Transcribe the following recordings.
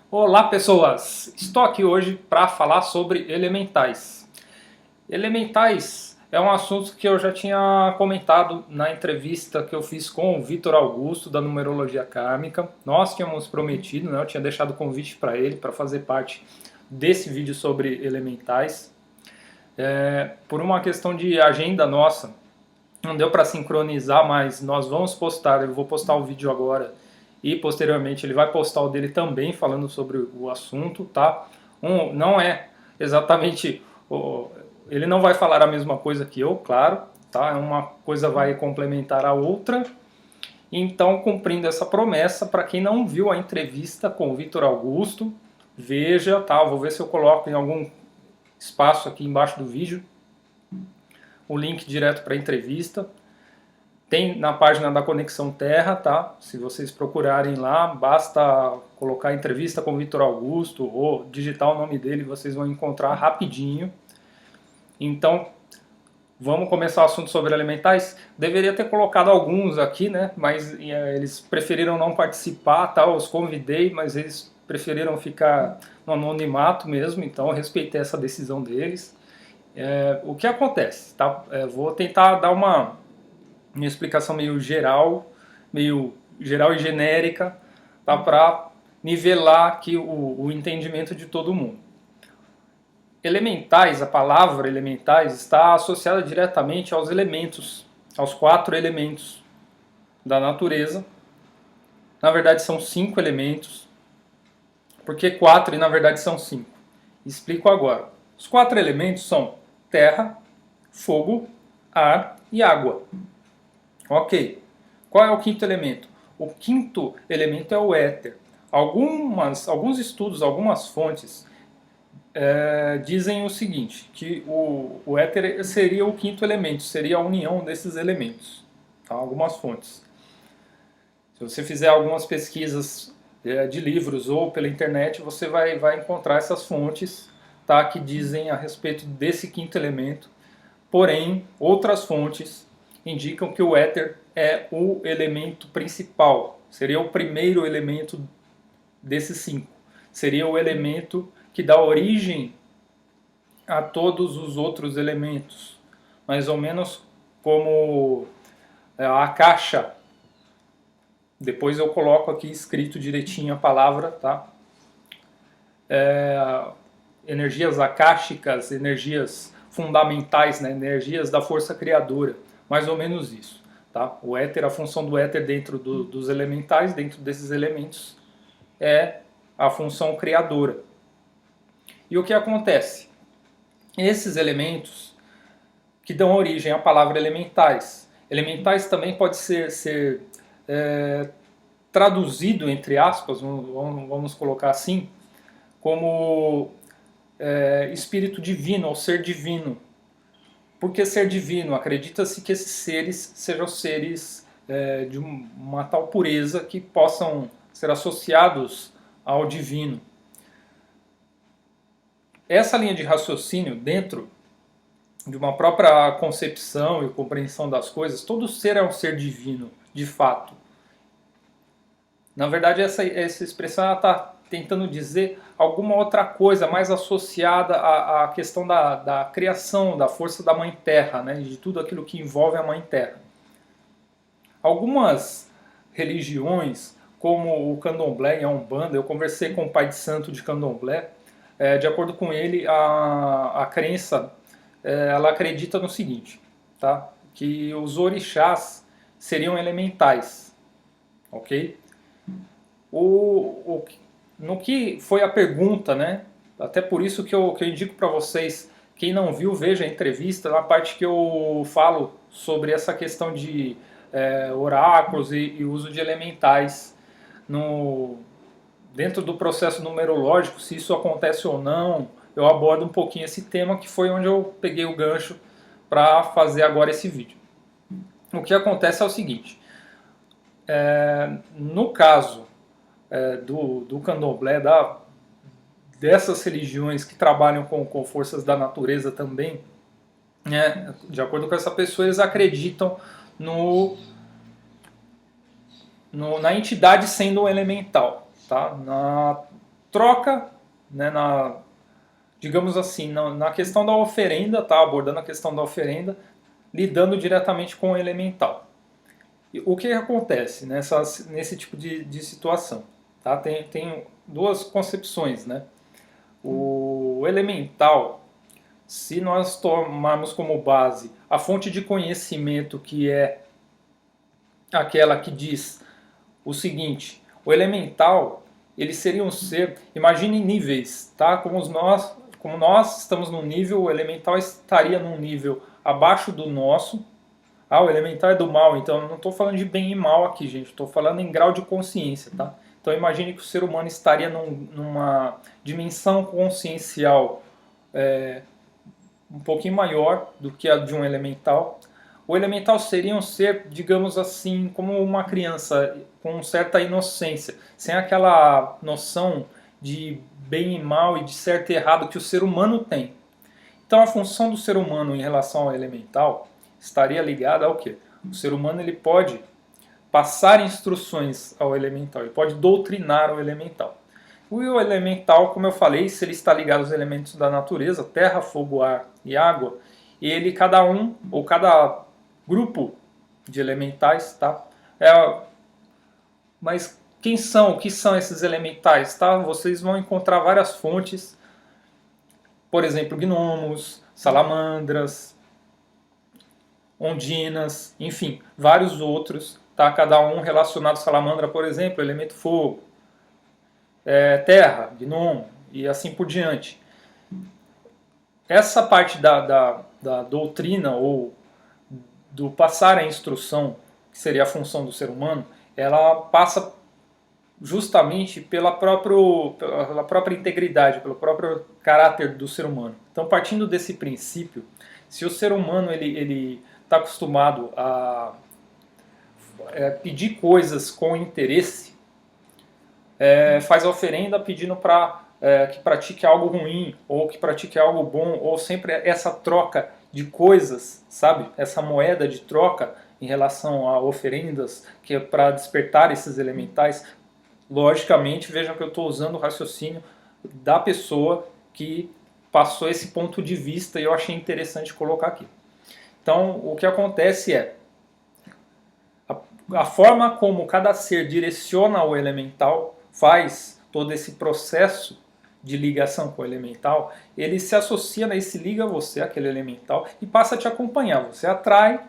Olá pessoas, estou aqui hoje para falar sobre elementais. Elementais é um assunto que eu já tinha comentado na entrevista que eu fiz com o Vitor Augusto da Numerologia Kármica. Nós tínhamos prometido, né, eu tinha deixado o convite para ele para fazer parte desse vídeo sobre elementais. Por uma questão de agenda nossa, não deu para sincronizar, mas nós vamos postar, eu vou postar o vídeo agora e posteriormente ele vai postar o dele também falando sobre o assunto, tá? Não é exatamente, ele não vai falar a mesma coisa que eu, claro, tá? Uma coisa vai complementar a outra. Então, cumprindo essa promessa, para quem não viu a entrevista com o Vitor Augusto, veja, tá? Vou ver se eu coloco em algum espaço aqui embaixo do vídeo o link direto para a entrevista. Tem na página da Conexão Terra, tá? Se vocês procurarem lá, basta colocar entrevista com o Vitor Augusto ou digitar o nome dele, vocês vão encontrar rapidinho. Então, vamos começar o assunto sobre elementais. Deveria ter colocado alguns aqui, né? Mas eles preferiram não participar, tá? Eu os convidei, mas eles preferiram ficar no anonimato mesmo, então eu respeitei essa decisão deles. O que acontece, tá? Vou tentar dar uma explicação meio geral e genérica, tá? Para nivelar aqui o entendimento de todo mundo. Elementais, a palavra elementais está associada diretamente aos elementos, aos 4 elementos da natureza. Na verdade são 5 elementos. Por que 4 e na verdade são 5? Explico agora. Os 4 elementos são terra, fogo, ar e água. Ok. Qual é o quinto elemento? O quinto elemento é o éter. Alguns estudos, algumas fontes dizem o seguinte, que o éter seria o quinto elemento, seria a união desses elementos. Tá? Algumas fontes. Se você fizer algumas pesquisas de livros ou pela internet, você vai encontrar essas fontes, tá? Que dizem a respeito desse quinto elemento. Porém, outras fontes indicam que o éter é o elemento principal, seria o primeiro elemento desses 5. Seria o elemento que dá origem a todos os outros elementos. Mais ou menos como a caixa. Depois eu coloco aqui escrito direitinho a palavra, tá? Energias akáshicas, energias fundamentais, né? Energias da força criadora. Mais ou menos isso. Tá? O éter, a função do éter dentro dos elementais, dentro desses elementos, é a função criadora. E o que acontece? Esses elementos que dão origem à palavra elementais. Elementais também pode ser traduzido, entre aspas, vamos colocar assim, como espírito divino ou ser divino. Por que ser divino? Acredita-se que esses seres sejam seres de uma tal pureza que possam ser associados ao divino. Essa linha de raciocínio, dentro de uma própria concepção e compreensão das coisas, todo ser é um ser divino, de fato. Na verdade, essa expressão está tentando dizer alguma outra coisa mais associada à questão da criação, da força da Mãe Terra, né, de tudo aquilo que envolve a Mãe Terra. Algumas religiões, como o Candomblé e a Umbanda, eu conversei com o pai de santo de Candomblé, de acordo com ele, a crença, ela acredita no seguinte, tá? Que os orixás seriam elementais, ok? No que foi a pergunta, né? Até por isso que eu indico para vocês, quem não viu, veja a entrevista, na parte que eu falo sobre essa questão de oráculos e uso de elementais dentro do processo numerológico, se isso acontece ou não, eu abordo um pouquinho esse tema, que foi onde eu peguei o gancho para fazer agora esse vídeo. O que acontece é o seguinte, no caso do candomblé, dessas religiões que trabalham com forças da natureza também, né, de acordo com essa pessoa, eles acreditam na entidade sendo um elemental, tá? troca, né, digamos assim, na questão da oferenda, tá? Abordando a questão da oferenda, lidando diretamente com o elemental. E o que acontece nesse tipo de situação? Tá? Tem duas concepções, né? O elemental, se nós tomarmos como base a fonte de conhecimento que é aquela que diz o seguinte: o elemental, ele seria um ser, imagine níveis, tá? Como nós estamos num nível, o elemental estaria num nível abaixo do nosso. Ah, o elemental é do mal, então eu não estou falando de bem e mal aqui, gente. Estou falando em grau de consciência, tá? Então imagine que o ser humano estaria numa dimensão consciencial um pouquinho maior do que a de um elemental. O elemental seria um ser, digamos assim, como uma criança com certa inocência, sem aquela noção de bem e mal e de certo e errado que o ser humano tem. Então a função do ser humano em relação ao elemental estaria ligada ao quê? O ser humano ele pode passar instruções ao elemental, ele pode doutrinar o elemental. O elemental, como eu falei, se ele está ligado aos elementos da natureza, terra, fogo, ar e água, ele, cada um, ou cada grupo de elementais, tá? Mas quem são, o que são esses elementais, tá? Vocês vão encontrar várias fontes, por exemplo, gnomos, salamandras, ondinas, enfim, vários outros, tá? Cada um relacionado à salamandra, por exemplo, elemento fogo, terra, gnomo e assim por diante. Essa parte da doutrina ou do passar a instrução, que seria a função do ser humano, ela passa justamente pela própria integridade, pelo próprio caráter do ser humano. Então, partindo desse princípio, se o ser humano ele está acostumado a pedir coisas com interesse, faz a oferenda pedindo para que pratique algo ruim, ou que pratique algo bom, ou sempre essa troca de coisas, sabe? Essa moeda de troca em relação a oferendas, que é para despertar esses elementais. Logicamente, vejam que eu estou usando o raciocínio da pessoa que passou esse ponto de vista e eu achei interessante colocar aqui. Então, o que acontece é a forma como cada ser direciona o elemental, faz todo esse processo de ligação com o elemental, ele se associa, né, se liga a você, aquele elemental, e passa a te acompanhar. Você atrai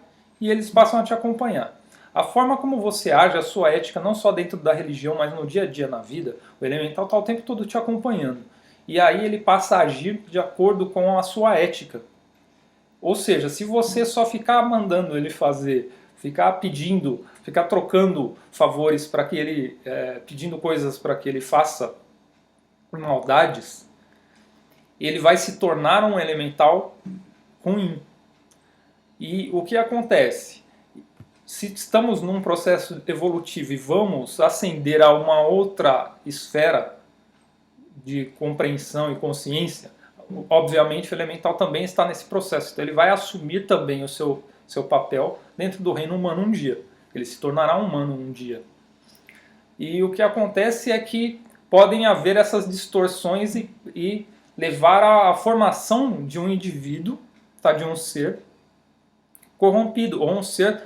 e eles passam a te acompanhar. A forma como você age, a sua ética, não só dentro da religião, mas no dia a dia, na vida, o elemental está o tempo todo te acompanhando. E aí ele passa a agir de acordo com a sua ética. Ou seja, se você só ficar mandando ele fazer, ficar pedindo, ficar trocando favores para que ele, pedindo coisas para que ele faça maldades, ele vai se tornar um elemental ruim. E o que acontece? Se estamos num processo evolutivo e vamos ascender a uma outra esfera de compreensão e consciência, obviamente o elemental também está nesse processo. Então ele vai assumir também o seu papel dentro do reino humano um dia. Ele se tornará humano um dia. E o que acontece é que podem haver essas distorções e levar à formação de um indivíduo, tá, de um ser corrompido, ou um ser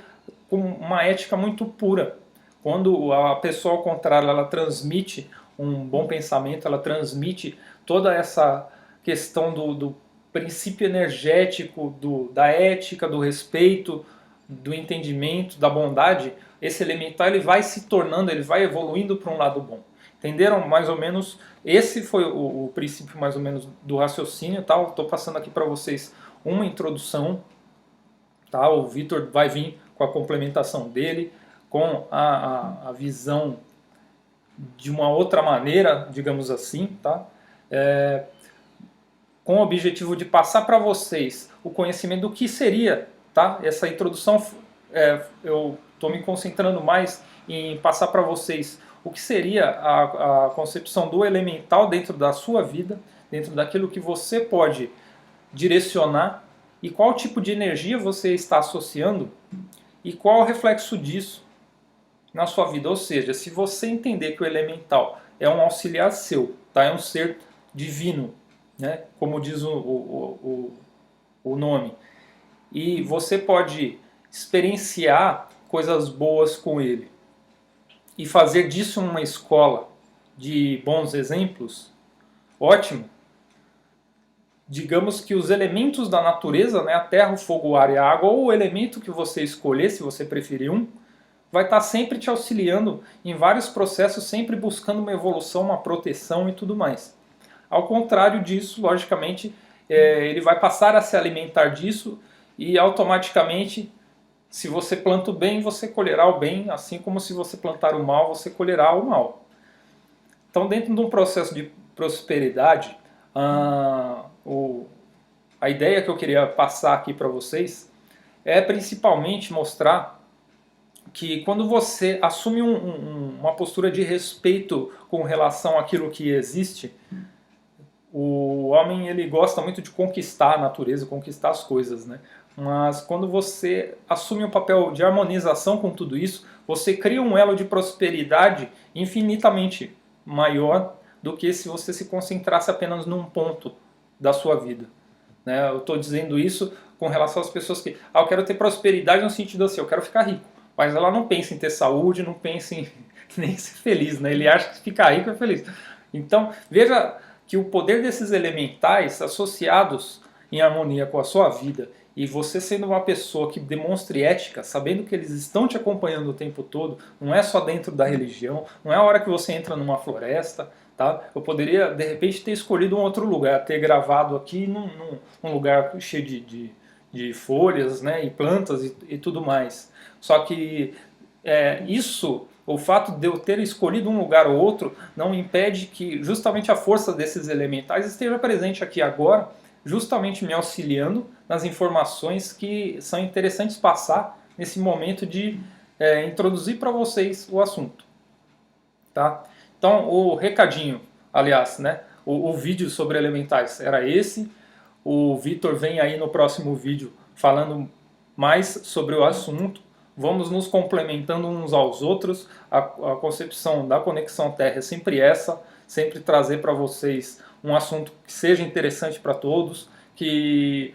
com uma ética muito pura. Quando a pessoa, ao contrário, ela transmite um bom pensamento, ela transmite toda essa questão do princípio energético, da ética, do respeito, do entendimento, da bondade, esse elemental ele vai se tornando, ele vai evoluindo para um lado bom. Entenderam mais ou menos? Esse foi o princípio mais ou menos do raciocínio. Tá? Estou passando aqui para vocês uma introdução. Tá? O Vitor vai vir com a complementação dele, com a visão de uma outra maneira, digamos assim, tá? Com o objetivo de passar para vocês o conhecimento do que seria, tá? Essa introdução, eu estou me concentrando mais em passar para vocês o que seria a concepção do elemental dentro da sua vida, dentro daquilo que você pode direcionar e qual tipo de energia você está associando e qual o reflexo disso na sua vida. Ou seja, se você entender que o elemental é um auxiliar seu, tá? É um ser divino, né? Como diz o nome, e você pode experienciar coisas boas com ele e fazer disso uma escola de bons exemplos, ótimo. Digamos que os elementos da natureza, né, a terra, o fogo, o ar e a água, ou o elemento que você escolher, se você preferir um, vai estar sempre te auxiliando em vários processos, sempre buscando uma evolução, uma proteção e tudo mais. Ao contrário disso, logicamente, ele vai passar a se alimentar disso e automaticamente, se você planta o bem, você colherá o bem, assim como se você plantar o mal, você colherá o mal. Então, dentro de um processo de prosperidade, a ideia que eu queria passar aqui para vocês é principalmente mostrar que quando você assume uma postura de respeito com relação àquilo que existe, o homem ele gosta muito de conquistar a natureza, conquistar as coisas, né? Mas quando você assume um papel de harmonização com tudo isso, você cria um elo de prosperidade infinitamente maior do que se você se concentrasse apenas num ponto da sua vida, né? Eu estou dizendo isso com relação às pessoas que, eu quero ter prosperidade no sentido assim, eu quero ficar rico, mas ela não pensa em ter saúde, não pensa em nem ser feliz, né? Ele acha que ficar rico é feliz. Então, veja que o poder desses elementais associados em harmonia com a sua vida e você sendo uma pessoa que demonstre ética, sabendo que eles estão te acompanhando o tempo todo, não é só dentro da religião, não é a hora que você entra numa floresta, tá? Eu poderia, de repente, ter escolhido um outro lugar, ter gravado aqui num lugar cheio de folhas, né, e plantas e tudo mais. Só que isso, o fato de eu ter escolhido um lugar ou outro, não impede que justamente a força desses elementais esteja presente aqui agora, justamente me auxiliando nas informações que são interessantes passar nesse momento de introduzir para vocês o assunto. Tá? Então, o recadinho, aliás, né, o vídeo sobre elementais era esse. O Vitor vem aí no próximo vídeo falando mais sobre o assunto. Vamos nos complementando uns aos outros. A concepção da Conexão Terra é sempre essa, sempre trazer para vocês um assunto que seja interessante para todos, que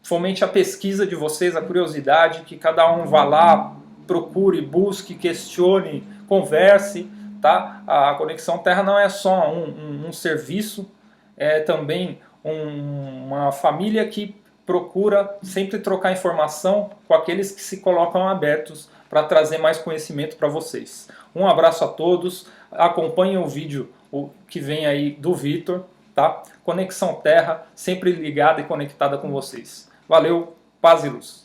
fomente a pesquisa de vocês, a curiosidade, que cada um vá lá, procure, busque, questione, converse. Tá? A Conexão Terra não é só um serviço, é também uma família que procura sempre trocar informação com aqueles que se colocam abertos para trazer mais conhecimento para vocês. Um abraço a todos, acompanhem o vídeo que vem aí do Vitor, tá? Conexão Terra, sempre ligada e conectada com vocês. Valeu, paz e luz.